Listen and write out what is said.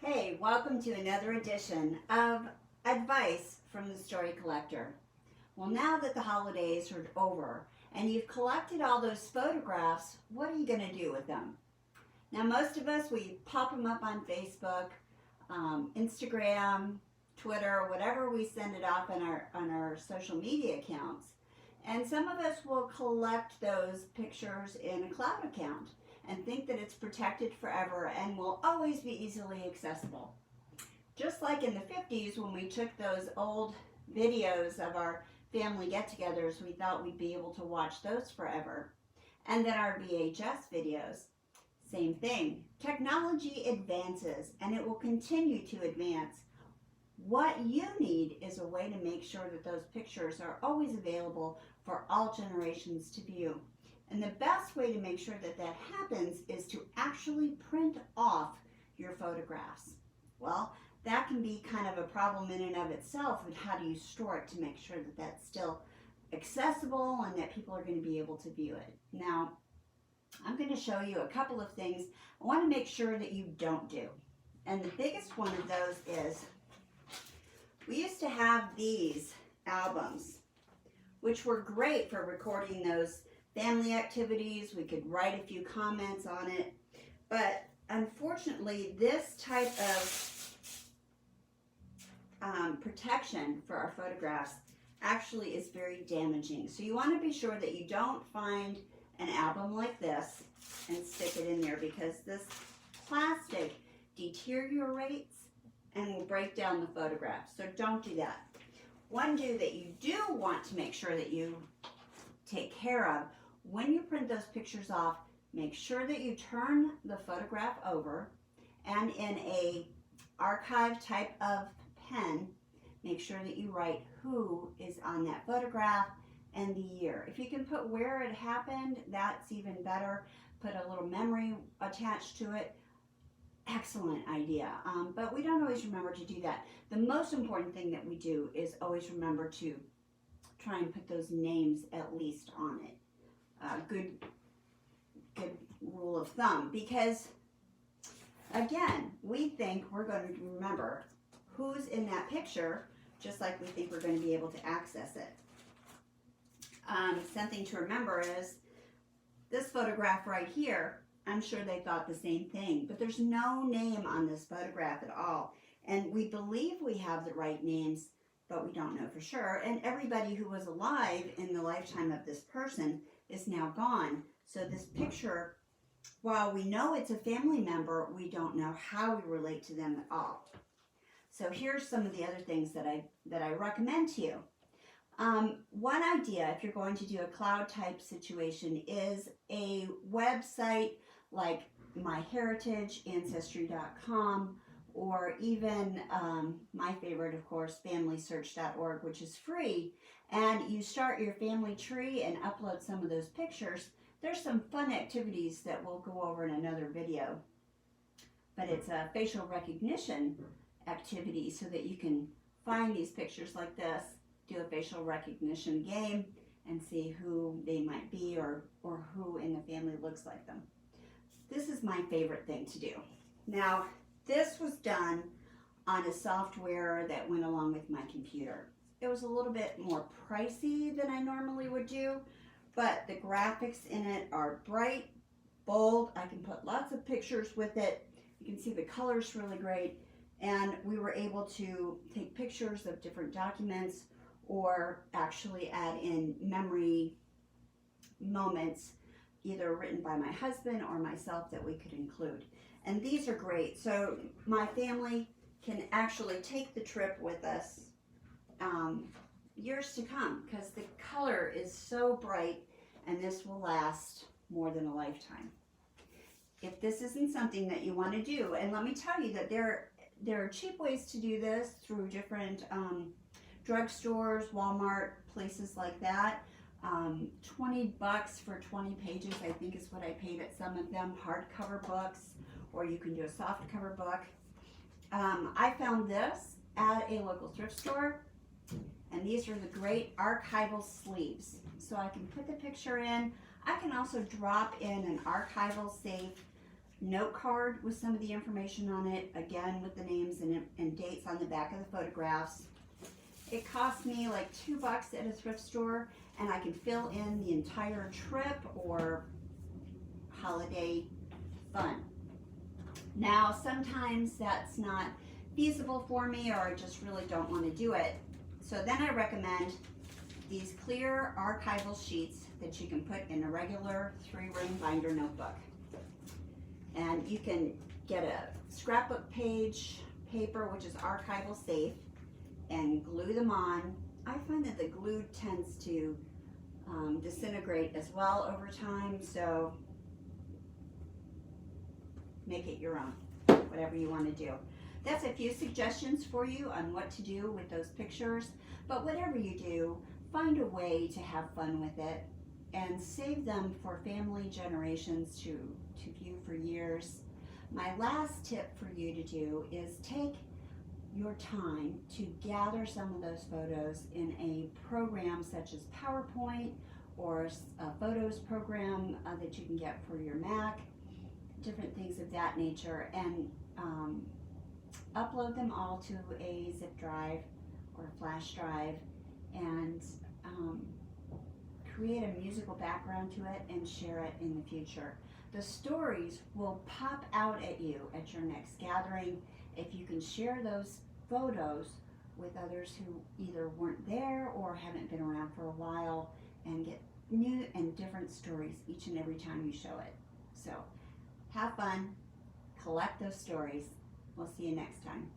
Hey, welcome to another edition of Advice from the Story Collector. Well, now that the holidays are over and you've collected all those photographs, what are you going to do with them? Now, most of us, we pop them up on Facebook, Instagram, Twitter, whatever we send it off on our social media accounts. And some of us will collect those pictures in a cloud account and think that it's protected forever and will always be easily accessible. Just like in the 50s when we took those old videos of our family get-togethers, we thought we'd be able to watch those forever. And then our VHS videos, same thing. Technology advances and it will continue to advance. What you need is a way to make sure that those pictures are always available for all generations to view. And the best way to make sure that that happens is to actually print off your photographs. Well, that can be kind of a problem in and of itself, and how do you store it to make sure that that's still accessible and that people are going to be able to view it. Now, I'm going to show you a couple of things I want to make sure that you don't do. And the biggest one of those is, we used to have these albums, which were great for recording those family activities. We could write a few comments on it. But unfortunately, this type of protection for our photographs actually is very damaging. So you want to be sure that you don't find an album like this and stick it in there, because this plastic deteriorates and will break down the photograph. So don't do that. One do that you do want to make sure that you take care of, when you print those pictures off, make sure that you turn the photograph over, and in a archive type of pen, make sure that you write who is on that photograph and the year. If you can put where it happened, that's even better. Put a little memory attached to it. Excellent idea, but we don't always remember to do that. The most important thing that we do is always remember to try and put those names at least on it. Good rule of thumb, because again, we think we're going to remember who's in that picture, just like we think we're going to be able to access it. Something to remember is this photograph right here. I'm sure they thought the same thing, but there's no name on this photograph at all. And we believe we have the right names, but we don't know for sure. And everybody who was alive in the lifetime of this person is now gone. So this picture, while we know it's a family member, we don't know how we relate to them at all. So here's some of the other things that I recommend to you. One idea, if you're going to do a cloud type situation, is a website like MyHeritage, Ancestry.com, or even my favorite, of course, FamilySearch.org, which is free. And you start your family tree and upload some of those pictures. There's some fun activities that we'll go over in another video. But it's a facial recognition activity so that you can find these pictures like this, do a facial recognition game, and see who they might be or who in the family looks like them. This is my favorite thing to do. Now, this was done on a software that went along with my computer. It was a little bit more pricey than I normally would do, but the graphics in it are bright, bold. I can put lots of pictures with it. You can see the color's really great. And we were able to take pictures of different documents or actually add in memory moments, either written by my husband or myself, that we could include. And these are great. So my family can actually take the trip with us years to come, because the color is so bright and this will last more than a lifetime. If this isn't something that you want to do, and let me tell you that there are cheap ways to do this through different drugstores, Walmart, places like that. $20 for 20 pages, I think, is what I paid at some of them. Hardcover books, or you can do a soft cover book. I found this at a local thrift store, and these are the great archival sleeves. So I can put the picture in. I can also drop in an archival safe note card with some of the information on it, again with the names and dates on the back of the photographs. It cost me like $2 at a thrift store, and I can fill in the entire trip or holiday fun. Now, sometimes that's not feasible for me, or I just really don't want to do it. So then I recommend these clear archival sheets that you can put in a regular 3-ring binder notebook. And you can get a scrapbook page paper, which is archival safe, and glue them on. I find that the glue tends to disintegrate as well over time, so make it your own, whatever you want to do. That's a few suggestions for you on what to do with those pictures, but whatever you do, find a way to have fun with it and save them for family generations to view for years. My last tip for you to do is take your time to gather some of those photos in a program such as PowerPoint or a photos program that you can get for your Mac, different things of that nature, and upload them all to a zip drive or a flash drive, and create a musical background to it and share it in the future. The stories will pop out at you at your next gathering if you can share those photos with others who either weren't there or haven't been around for a while, and get new and different stories each and every time you show it. So have fun, collect those stories. We'll see you next time.